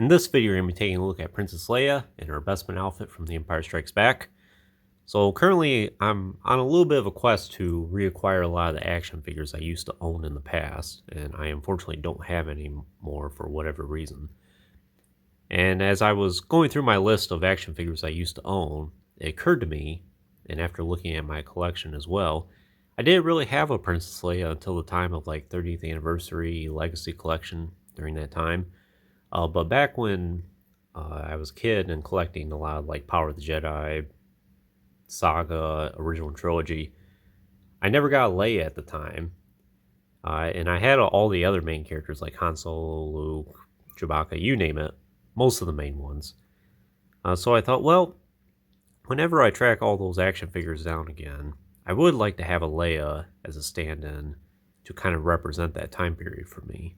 In this video, we're going to be taking a look at Princess Leia in her Bespin outfit from The Empire Strikes Back. So currently, I'm on a little bit of a quest to reacquire a lot of the action figures I used to own in the past, and I unfortunately don't have any more for whatever reason. And as I was going through my list of action figures I used to own, it occurred to me, and after looking at my collection as well, I didn't really have a Princess Leia until the time of like 30th anniversary Legacy collection during that time. But back when I was a kid and collecting a lot of like Power of the Jedi, Saga, original trilogy, I never got a Leia at the time. And I had all the other main characters like Han Solo, Luke, Chewbacca, you name it, most of the main ones. So I thought, well, whenever I track all those action figures down again, I would like to have a Leia as a stand-in to kind of represent that time period for me.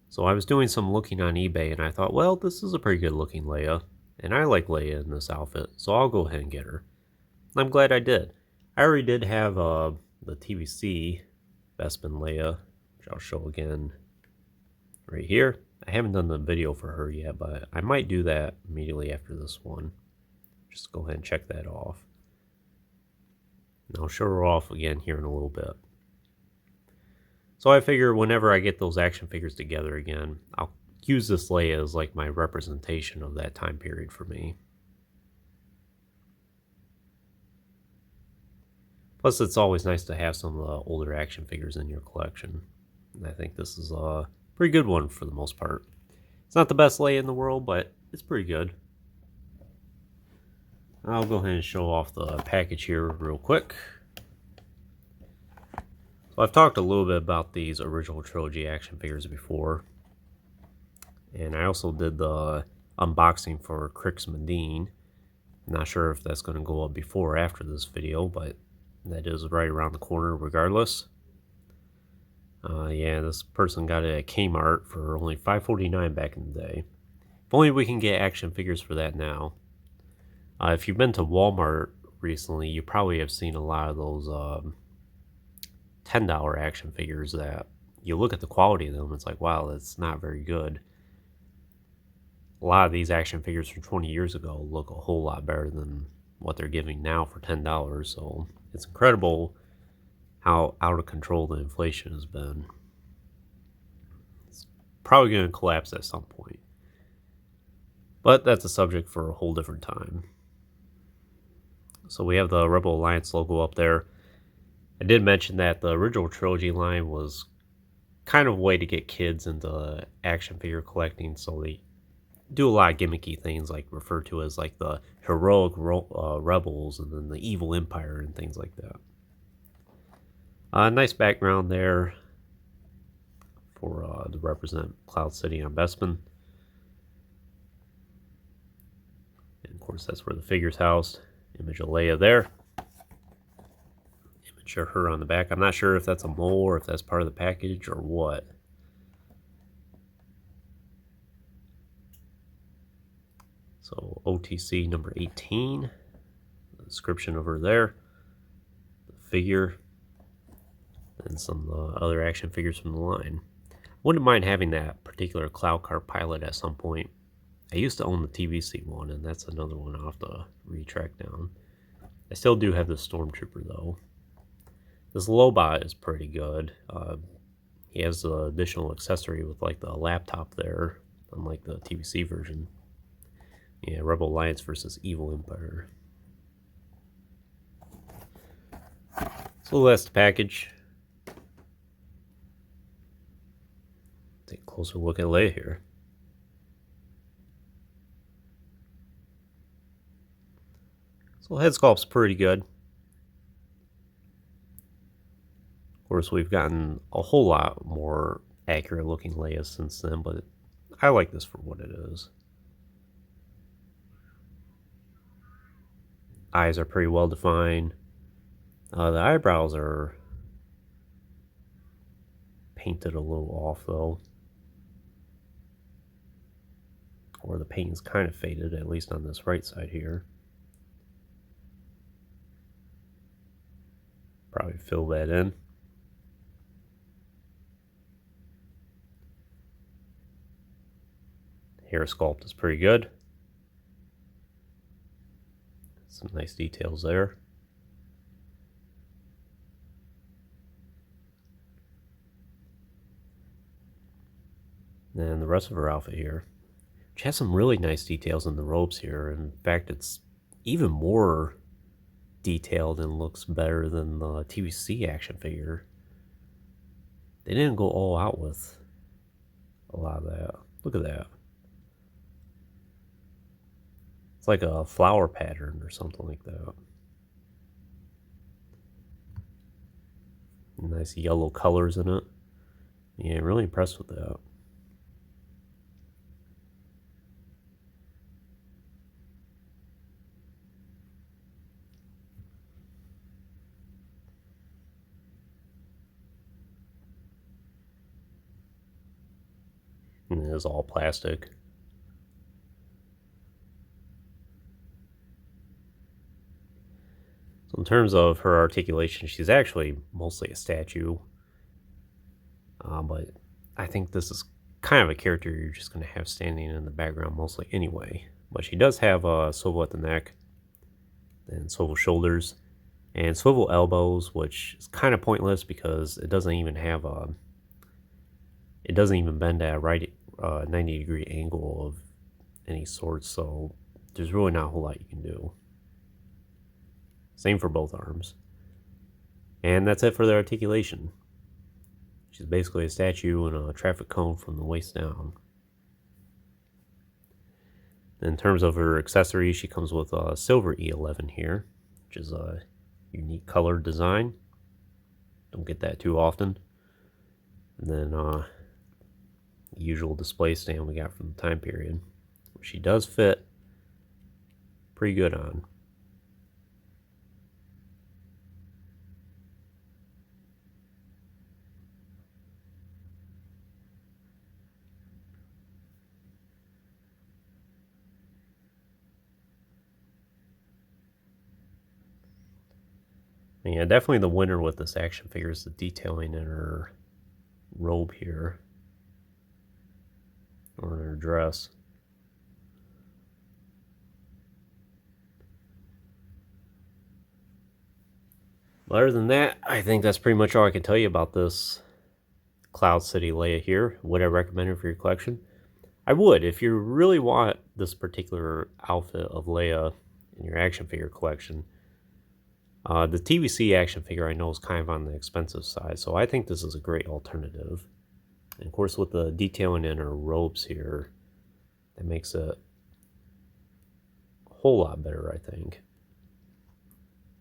So I was doing some looking on eBay and I thought, well, this is a pretty good looking Leia. And I like Leia in this outfit, so I'll go ahead and get her. I'm glad I did. I already did have the TVC Bespin Leia, which I'll show again right here. I haven't done the video for her yet, but I might do that immediately after this one. Just go ahead and check that off. And I'll show her off again here in a little bit. So I figure whenever I get those action figures together again, I'll use this Leia as like my representation of that time period for me. Plus, it's always nice to have some of the older action figures in your collection. And I think this is a pretty good one for the most part. It's not the best Leia in the world, but it's pretty good. I'll go ahead and show off the package here real quick. So I've talked a little bit about these original trilogy action figures before. And I also did the unboxing for Crix Medine. Not sure if that's going to go up before or after this video, but that is right around the corner regardless. Yeah, this person got it at Kmart for only $5.49 back in the day. If only we can get action figures for that now. If you've been to Walmart recently, you probably have seen a lot of those $10 action figures that you look at the quality of them, it's like, wow, that's not very good. A lot of these action figures from 20 years ago look a whole lot better than what they're giving now for $10, so it's incredible how out of control the inflation has been. It's probably going to collapse at some point, but that's a subject for a whole different time. So we have the Rebel Alliance logo up there. I did mention that the original trilogy line was kind of a way to get kids into action figure collecting, so they do a lot of gimmicky things like referred to as like the heroic rebels and then the evil empire and things like that. Nice background there for to represent Cloud City on Bespin. And of course that's where the figure's housed. Image of Leia there. Image of her on the back. I'm not sure if that's a mole or if that's part of the package or what. So OTC number 18, the description of her there, the figure, and some other action figures from the line. Wouldn't mind having that particular Cloud Car pilot at some point. I used to own the TVC one, and that's another one I'll have to retrack down. I still do have the Stormtrooper though. This Lobot is pretty good. He has the additional accessory with like the laptop there, unlike the TVC version. Yeah, Rebel Alliance versus Evil Empire. So that's the package. Take a closer look at Leia here. So head sculpt's pretty good. Of course, we've gotten a whole lot more accurate looking Leia since then, but I like this for what it is. Eyes are pretty well defined. The eyebrows are painted a little off though. Or the paint's kind of faded, at least on this right side here. Probably fill that in. Hair sculpt is pretty good. Some nice details there. And the rest of her outfit here, which has some really nice details in the robes here. In fact, it's even more detailed and looks better than the TVC action figure. They didn't go all out with a lot of that. Look at that. It's like a flower pattern or something like that. Nice yellow colors in it. Yeah, really impressed with that. And it is all plastic. So in terms of her articulation, she's actually mostly a statue. But I think this is kind of a character you're just going to have standing in the background mostly anyway. But she does have a swivel at the neck, and swivel shoulders, and swivel elbows, which is kind of pointless because it doesn't even have a... It doesn't even bend at a right 90-degree angle of any sort, so there's really not a whole lot you can do. Same for both arms. And that's it for the articulation. She's basically a statue in a traffic cone from the waist down. In terms of her accessories, she comes with a silver E11 here, which is a unique color design. Don't get that too often. And then usual display stand we got from the time period, which she does fit pretty good on. And yeah, definitely the winner with this action figure is the detailing in her robe here, or in her dress. But other than that, I think that's pretty much all I can tell you about this Cloud City Leia here. Would I recommend it for your collection? I would. If you really want this particular outfit of Leia in your action figure collection. The TVC action figure I know is kind of on the expensive side, so I think this is a great alternative. And of course, with the detailing in her robes here, that makes it a whole lot better, I think.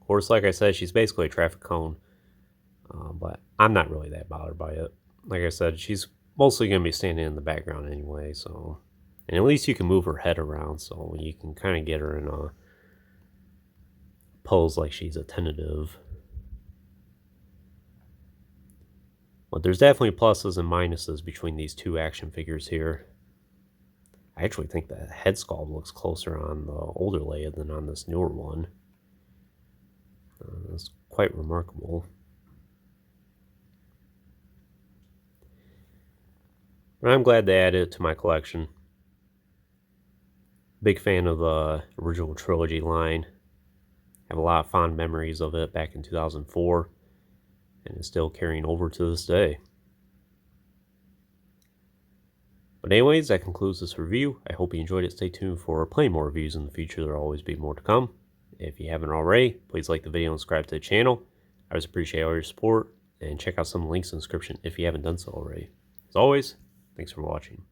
Of course, like I said, she's basically a traffic cone, but I'm not really that bothered by it. Like I said, she's mostly going to be standing in the background anyway, so... And at least you can move her head around, so you can kind of get her in a pose like she's attentive. But there's definitely pluses and minuses between these two action figures here. I actually think the head sculpt looks closer on the older Leia than on this newer one. That's quite remarkable. But I'm glad to add it to my collection. Big fan of the original Trilogy line. Have a lot of fond memories of it back in 2004, and it's still carrying over to this day. But anyways, that concludes this review. I hope you enjoyed it. Stay tuned for plenty more reviews in the future. There will always be more to come. If you haven't already, please like the video and subscribe to the channel. I always appreciate all your support, and check out some links in the description if you haven't done so already. As always, thanks for watching.